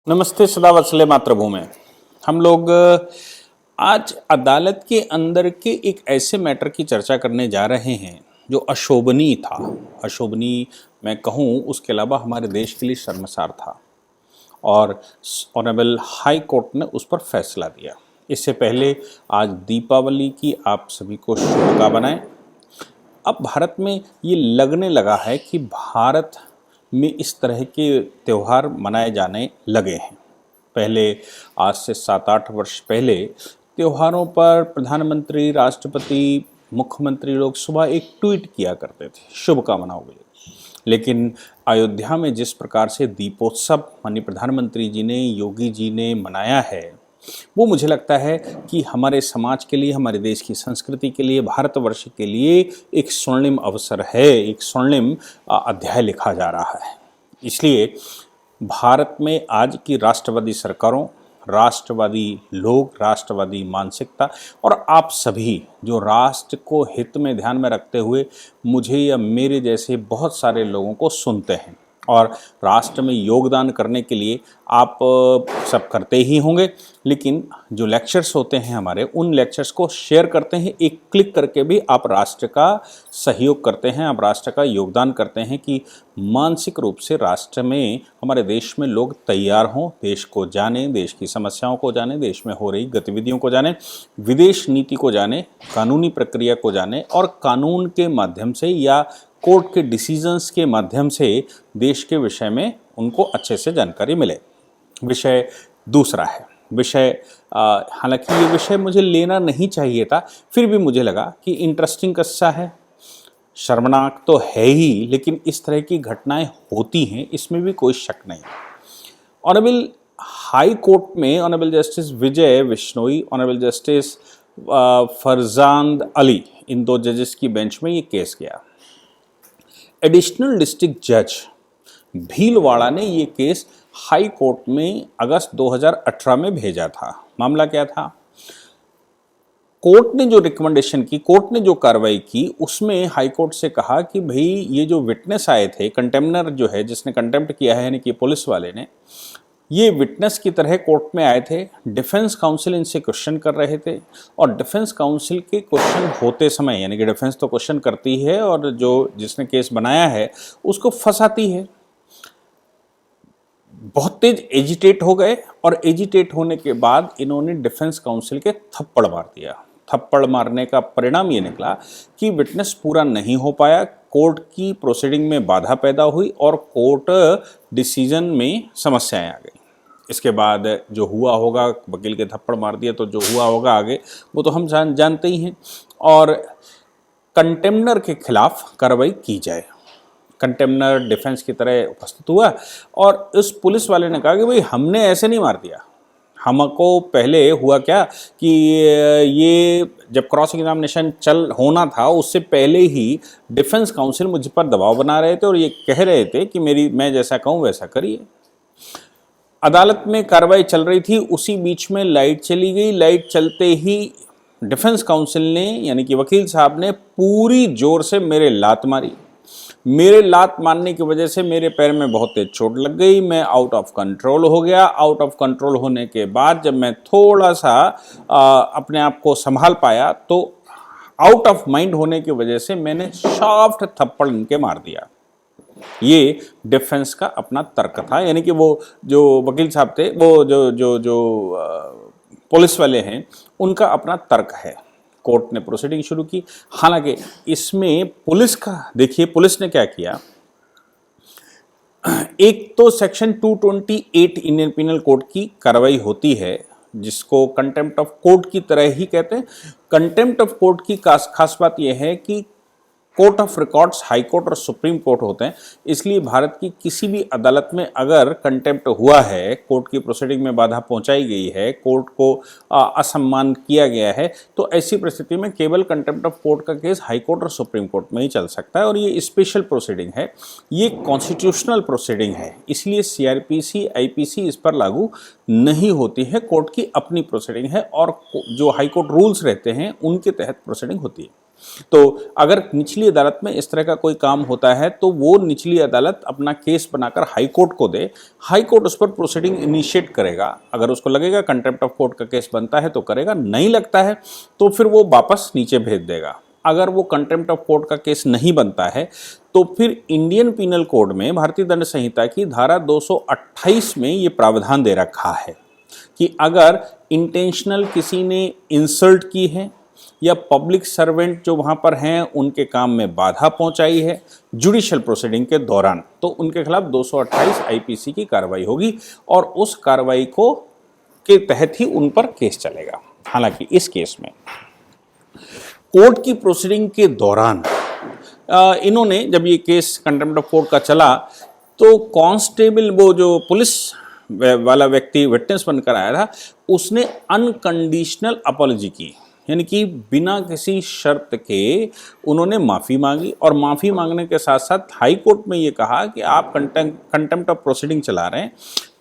नमस्ते सदा वत्सले मातृभूमि। हम लोग आज अदालत के अंदर के एक ऐसे मैटर की चर्चा करने जा रहे हैं जो अशोभनीय था। अशोभनीय मैं कहूँ, उसके अलावा हमारे देश के लिए शर्मसार था और ऑनरेबल हाई कोर्ट ने उस पर फैसला दिया। इससे पहले आज दीपावली की आप सभी को शुभकामनाएं। अब भारत में ये लगने लगा है कि भारत में इस तरह के त्यौहार मनाए जाने लगे हैं। पहले आज से 7-8 वर्ष पहले त्योहारों पर प्रधानमंत्री, राष्ट्रपति, मुख्यमंत्री लोग सुबह एक ट्वीट किया करते थे शुभकामनाओं के लिए। लेकिन अयोध्या में जिस प्रकार से दीपोत्सव माननीय प्रधानमंत्री जी ने, योगी जी ने मनाया है, वो मुझे लगता है कि हमारे समाज के लिए, हमारे देश की संस्कृति के लिए, भारतवर्ष के लिए एक स्वर्णिम अवसर है, एक स्वर्णिम अध्याय लिखा जा रहा है। इसलिए भारत में आज की राष्ट्रवादी सरकारों, राष्ट्रवादी लोग, राष्ट्रवादी मानसिकता और आप सभी जो राष्ट्र को हित में ध्यान में रखते हुए मुझे या मेरे जैसे बहुत सारे लोगों को सुनते हैं और राष्ट्र में योगदान करने के लिए आप सब करते ही होंगे, लेकिन जो लेक्चर्स होते हैं हमारे, उन लेक्चर्स को शेयर करते हैं। एक क्लिक करके भी आप राष्ट्र का सहयोग करते हैं, आप राष्ट्र का योगदान करते हैं कि मानसिक रूप से राष्ट्र में, हमारे देश में लोग तैयार हों, देश को जानें, देश की समस्याओं को जानें, देश में हो रही गतिविधियों को जानें, विदेश नीति को जानें, कानूनी प्रक्रिया को जानें और कानून के माध्यम से या कोर्ट के डिसीजंस के माध्यम से देश के विषय में उनको अच्छे से जानकारी मिले। विषय दूसरा है। विषय हालांकि ये विषय मुझे लेना नहीं चाहिए था, फिर भी मुझे लगा कि इंटरेस्टिंग किस्सा है, शर्मनाक तो है ही, लेकिन इस तरह की घटनाएं होती हैं, इसमें भी कोई शक नहीं। ऑनरेबल हाई कोर्ट में ऑनरेबल जस्टिस विजय बिश्नोई, ऑनरेबल जस्टिस फरजांद अली, इन दो जजेस की बेंच में ये केस गया। एडिशनल डिस्ट्रिक्ट जज भीलवाड़ा ने ये केस हाई कोर्ट में अगस्त 2018 में भेजा था। मामला क्या था? कोर्ट ने जो रिकमेंडेशन की, कोर्ट ने जो कार्रवाई की, उसमें हाई कोर्ट से कहा कि भाई ये जो विटनेस आए थे, कंटेम्नर जो है, जिसने कंटेम्प्ट किया है, यानी कि पुलिस वाले ने, ये विटनेस की तरह कोर्ट में आए थे। डिफेंस काउंसिल इनसे क्वेश्चन कर रहे थे और डिफेंस काउंसिल के क्वेश्चन होते समय, यानी कि डिफेंस तो क्वेश्चन करती है और जो जिसने केस बनाया है उसको फंसाती है। बहुत तेज एजिटेट हो गए और एजिटेट होने के बाद इन्होंने डिफेंस काउंसिल के थप्पड़ मार दिया। थप्पड़ मारने का परिणाम ये निकला कि विटनेस पूरा नहीं हो पाया, कोर्ट की प्रोसीडिंग में बाधा पैदा हुई और कोर्ट डिसीजन में समस्याएं आ गई। इसके बाद जो हुआ होगा, वकील के थप्पड़ मार दिया तो जो हुआ होगा आगे वो तो हम जानते ही हैं। और कंटेम्नर के खिलाफ कार्रवाई की जाए। कंटेम्नर डिफेंस की तरह उपस्थित हुआ और उस पुलिस वाले ने कहा कि भाई हमने ऐसे नहीं मार दिया, हमको पहले हुआ क्या कि ये जब क्रॉस एग्जामिनेशन होना था उससे पहले ही डिफेंस काउंसिल मुझ पर दबाव बना रहे थे और ये कह रहे थे कि मैं जैसा कहूँ वैसा करिए। अदालत में कार्रवाई चल रही थी, उसी बीच में लाइट चली गई। लाइट चलते ही डिफेंस काउंसिल ने, यानी कि वकील साहब ने, पूरी जोर से मेरे लात मारी। मेरे लात मारने की वजह से मेरे पैर में बहुत तेज चोट लग गई, मैं आउट ऑफ कंट्रोल हो गया। आउट ऑफ कंट्रोल होने के बाद जब मैं थोड़ा सा अपने आप को संभाल पाया तो आउट ऑफ माइंड होने की वजह से मैंने सॉफ्ट थप्पड़ इनके मार दिया। ये डिफेंस का अपना तर्क था, यानी कि वो जो वकील साहब थे, वो जो पुलिस वाले हैं, उनका अपना तर्क है। कोर्ट ने प्रोसीडिंग शुरू की। हालांकि इसमें पुलिस का देखिए, पुलिस ने क्या किया। एक तो सेक्शन 228 इंडियन पिनल कोड की कार्रवाई होती है, जिसको कंटेम्प्ट ऑफ कोर्ट की तरह ही कहते हैं। कंटेम्प्ट ऑफ कोर्ट की खास बात यह है कि court of records high court और सुप्रीम कोर्ट होते हैं, इसलिए भारत की किसी भी अदालत में अगर कंटेम्प्ट हुआ है, कोर्ट की प्रोसीडिंग में बाधा पहुंचाई गई है, कोर्ट को असम्मान किया गया है, तो ऐसी परिस्थिति में केवल कंटेम्प्ट ऑफ कोर्ट का केस हाई कोर्ट और सुप्रीम कोर्ट में ही चल सकता है। और ये स्पेशल प्रोसीडिंग है, ये कॉन्स्टिट्यूशनल प्रोसीडिंग है, इसलिए सीआरपीसी, आईपीसी इस पर लागू नहीं होती है। कोर्ट की अपनी प्रोसीडिंग है और जो हाई कोर्ट रूल्स रहते हैं उनके तहत प्रोसीडिंग होती है। तो अगर निचली अदालत में इस तरह का कोई काम होता है तो वो निचली अदालत अपना केस बनाकर हाई कोर्ट को दे, हाई कोर्ट उस पर प्रोसीडिंग इनिशिएट करेगा। अगर उसको लगेगा कंटेम्प्ट ऑफ कोर्ट का केस बनता है तो करेगा, नहीं लगता है तो फिर वो वापस नीचे भेज देगा। अगर वो कंटेम्प्ट ऑफ कोर्ट का केस नहीं बनता है तो फिर इंडियन पीनल कोड में, भारतीय दंड संहिता की धारा 228 में ये प्रावधान दे रखा है कि अगर इंटेंशनल किसी ने इंसल्ट की है या पब्लिक सर्वेंट जो वहाँ पर हैं उनके काम में बाधा पहुँचाई है जुडिशियल प्रोसीडिंग के दौरान, तो उनके खिलाफ 228 आईपीसी की कार्रवाई होगी और उस कार्रवाई को के तहत ही उन पर केस चलेगा। हालांकि इस केस में कोर्ट की प्रोसीडिंग के दौरान इन्होंने, जब ये केस कंटेम्प्ट ऑफ कोर्ट का चला तो कांस्टेबल, वो जो पुलिस वाला व्यक्ति विटनेस बनकर आया था, उसने अनकंडीशनल अपॉलॉजी की, यानी कि बिना किसी शर्त के उन्होंने माफ़ी मांगी और माफ़ी मांगने के साथ साथ हाई कोर्ट में ये कहा कि आप कंटेम्प्ट ऑफ प्रोसीडिंग चला रहे हैं,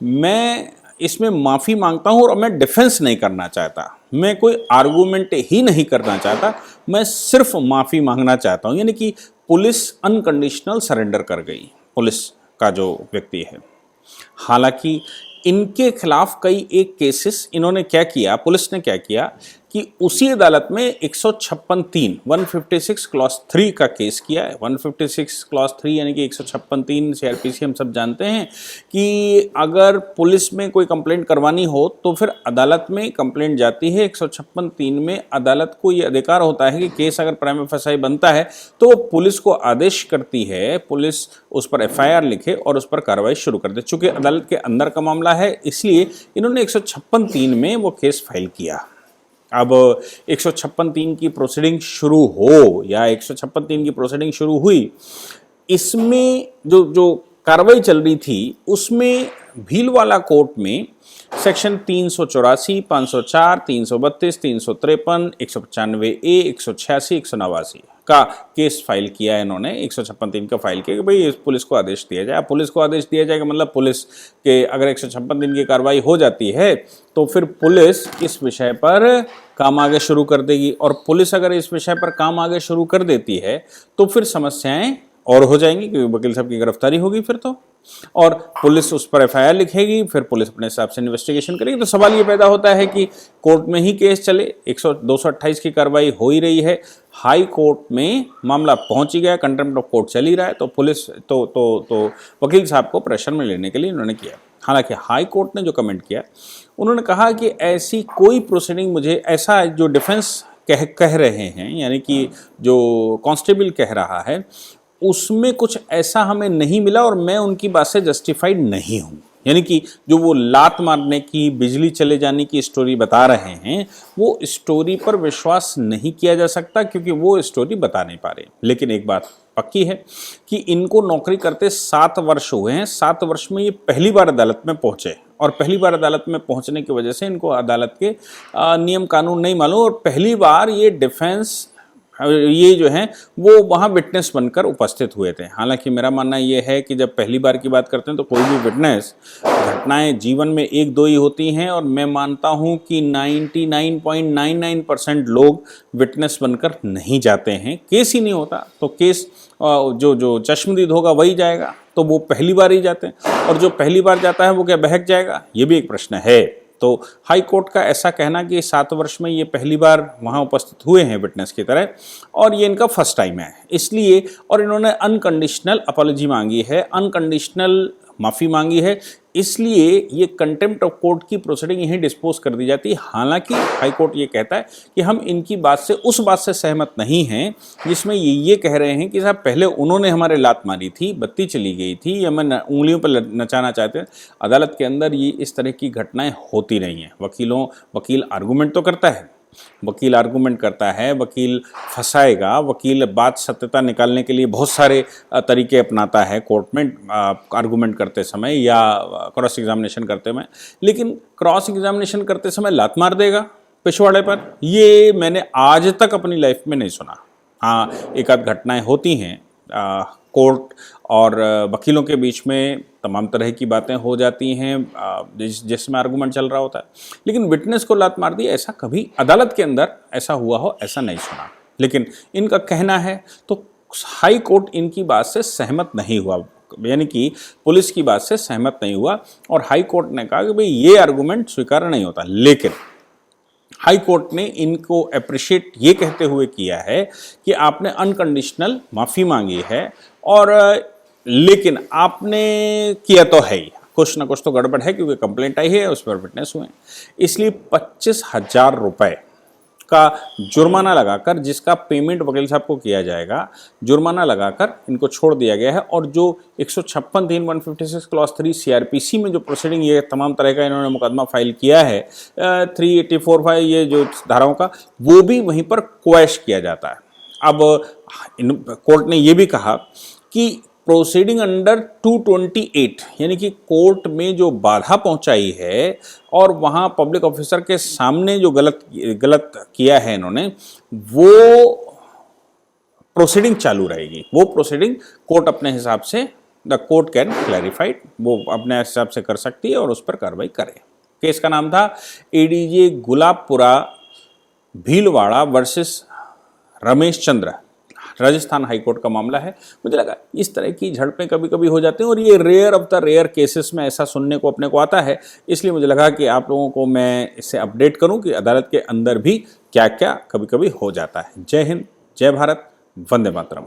मैं इसमें माफ़ी मांगता हूँ और मैं डिफेंस नहीं करना चाहता, मैं कोई आर्गूमेंट ही नहीं करना चाहता, मैं सिर्फ माफ़ी मांगना चाहता हूँ। यानी कि पुलिस अनकंडीशनल सरेंडर कर गई, पुलिस का जो व्यक्ति है। हालांकि इनके खिलाफ कई एक केसेस इन्होंने क्या किया, पुलिस ने क्या किया कि उसी अदालत में 156(3) 156 क्लॉज 3 का केस किया है। 156 क्लॉज 3 यानी कि 156(3) सीआरपीसी हम सब जानते हैं कि अगर पुलिस में कोई कंप्लेंट करवानी हो तो फिर अदालत में कंप्लेंट जाती है। 156(3) में अदालत को ये अधिकार होता है कि केस अगर प्राइमा फेसाई बनता है तो वो पुलिस को आदेश करती है, पुलिस उस पर एफआईआर लिखे और उस पर कार्रवाई शुरू कर दे। चूंकि अदालत के अंदर का मामला है इसलिए इन्होंने 156(3) में वो केस फाइल किया। अब 156(3) की प्रोसीडिंग शुरू हो या 156(3) की प्रोसीडिंग शुरू हुई, इसमें जो कार्रवाई चल रही थी उसमें भीलवाला कोर्ट में सेक्शन 384, 504, 332, 353, 195A, 186, 189 का केस फाइल किया है इन्होंने। 156(3) का फाइल किया कि भाई इस पुलिस को आदेश दिया जाए। पुलिस को आदेश दिया जाएगा मतलब पुलिस के अगर 156(3) की कार्रवाई हो जाती है तो फिर पुलिस इस विषय पर काम आगे शुरू कर देगी, और पुलिस अगर इस विषय पर काम आगे शुरू कर देती है तो फिर समस्याएं और हो जाएंगी क्योंकि वकील साहब की गिरफ्तारी होगी फिर तो, और पुलिस उस पर एफआईआर लिखेगी, फिर पुलिस अपने हिसाब से इन्वेस्टिगेशन करेगी। तो सवाल ये पैदा होता है कि कोर्ट में ही केस चले, 228 की कार्रवाई हो ही रही है, हाई कोर्ट में मामला पहुंच ही गया, कंटेम्प्ट ऑफ कोर्ट चल ही रहा है, तो पुलिस तो वकील साहब को प्रेशर में लेने के लिए इन्होंने किया। हालांकि हाई कोर्ट ने जो कमेंट किया, उन्होंने कहा कि ऐसी कोई प्रोसीडिंग मुझे, ऐसा जो डिफेंस कह रहे हैं यानी कि जो कांस्टेबल कह रहा है उसमें कुछ ऐसा हमें नहीं मिला और मैं उनकी बात से जस्टिफाइड नहीं हूँ। यानी कि जो वो लात मारने की, बिजली चले जाने की स्टोरी बता रहे हैं वो स्टोरी पर विश्वास नहीं किया जा सकता क्योंकि वो स्टोरी बता नहीं पा रहे। लेकिन एक बात पक्की है कि इनको नौकरी करते 7 वर्ष हुए हैं, 7 वर्ष में ये पहली बार अदालत में पहुंचे और पहली बार अदालत में पहुंचने की वजह से इनको अदालत के नियम कानून नहीं मालूम और पहली बार ये डिफेंस ये जो हैं वो वहाँ विटनेस बनकर उपस्थित हुए थे। हालांकि मेरा मानना ये है कि जब पहली बार की बात करते हैं तो कोई भी विटनेस, घटनाएं जीवन में 1-2 ही होती हैं और मैं मानता हूँ कि 99.99% लोग विटनेस बनकर नहीं जाते हैं। केस ही नहीं होता तो केस जो चश्मदीद होगा वही जाएगा, तो वो पहली बार ही जाते हैं और जो पहली बार जाता है वो क्या बहक जाएगा, ये भी एक प्रश्न है। तो हाई कोर्ट का ऐसा कहना कि 7 वर्ष में ये पहली बार वहाँ उपस्थित हुए हैं विटनेस की तरह और ये इनका फर्स्ट टाइम है इसलिए, और इन्होंने अनकंडीशनल अपॉलॉजी मांगी है, अनकंडीशनल माफ़ी मांगी है, इसलिए ये कंटेम्प्ट ऑफ कोर्ट की प्रोसीडिंग यहीं डिस्पोज कर दी जाती है। हालांकि हाई कोर्ट ये कहता है कि हम इनकी बात से, उस बात से सहमत नहीं हैं जिसमें ये कह रहे हैं कि साहब पहले उन्होंने हमारे लात मारी थी, बत्ती चली गई थी या मैं उंगलियों पर नचाना चाहते हैं। अदालत के अंदर ये इस तरह की घटनाएं होती नहीं हैं। वकील आर्गूमेंट तो करता है, वकील आर्गूमेंट करता है, वकील फंसाएगा, वकील बात सत्यता निकालने के लिए बहुत सारे तरीके अपनाता है कोर्ट में आर्गूमेंट करते समय या क्रॉस एग्जामिनेशन करते समय, लेकिन क्रॉस एग्जामिनेशन करते समय लात मार देगा पिछवाड़े पर, ये मैंने आज तक अपनी लाइफ में नहीं सुना। हाँ, एक आध घटनाएं होती हैं, कोर्ट और वकीलों के बीच में तमाम तरह की बातें हो जाती हैं जिसमें आर्गूमेंट चल रहा होता है, लेकिन विटनेस को लात मार दी ऐसा कभी अदालत के अंदर ऐसा हुआ हो ऐसा नहीं सुना। लेकिन इनका कहना है तो हाई कोर्ट इनकी बात से सहमत नहीं हुआ, यानी कि पुलिस की बात से सहमत नहीं हुआ और हाई कोर्ट ने कहा कि भाई ये आर्गुमेंट स्वीकार नहीं होता। लेकिन हाई कोर्ट ने इनको अप्रिशिएट ये कहते हुए किया है कि आपने अनकंडीशनल माफ़ी मांगी है और लेकिन आपने किया तो है ही, कुछ ना कुछ तो गड़बड़ है क्योंकि कंप्लेंट आई है, उस पर विटनेस हुए, इसलिए 25,000 रुपये का जुर्माना लगाकर, जिसका पेमेंट वकील साहब को किया जाएगा, जुर्माना लगाकर इनको छोड़ दिया गया है। और जो 156 3 156 क्लॉज 3 सीआरपीसी में जो प्रोसीडिंग ये तमाम तरह का इन्होंने मुकदमा फाइल किया है 384 ये जो धाराओं का, वो भी वहीं पर क्वैश किया जाता है। अब कोर्ट ने ये भी कहा कि प्रोसीडिंग अंडर 228 यानी कि कोर्ट में जो बाधा पहुंचाई है और वहां पब्लिक ऑफिसर के सामने जो गलत किया है इन्होंने, वो प्रोसीडिंग चालू रहेगी। वो प्रोसीडिंग कोर्ट अपने हिसाब से, द कोर्ट कैन क्लैरिफाइड, वो अपने हिसाब से कर सकती है और उस पर कार्रवाई करे। केस का नाम था ADJ Gulabpura Bhilwara versus Ramesh Chandra, Rajasthan high court का मामला है। मुझे लगा इस तरह की झड़पें कभी कभी हो जाती हैं और ये rare of the rare cases में ऐसा सुनने को अपने को आता है, इसलिए मुझे लगा कि आप लोगों को मैं इससे अपडेट करूं कि अदालत के अंदर भी क्या क्या कभी कभी हो जाता है। जय हिंद, जय भारत, वंदे मातरम।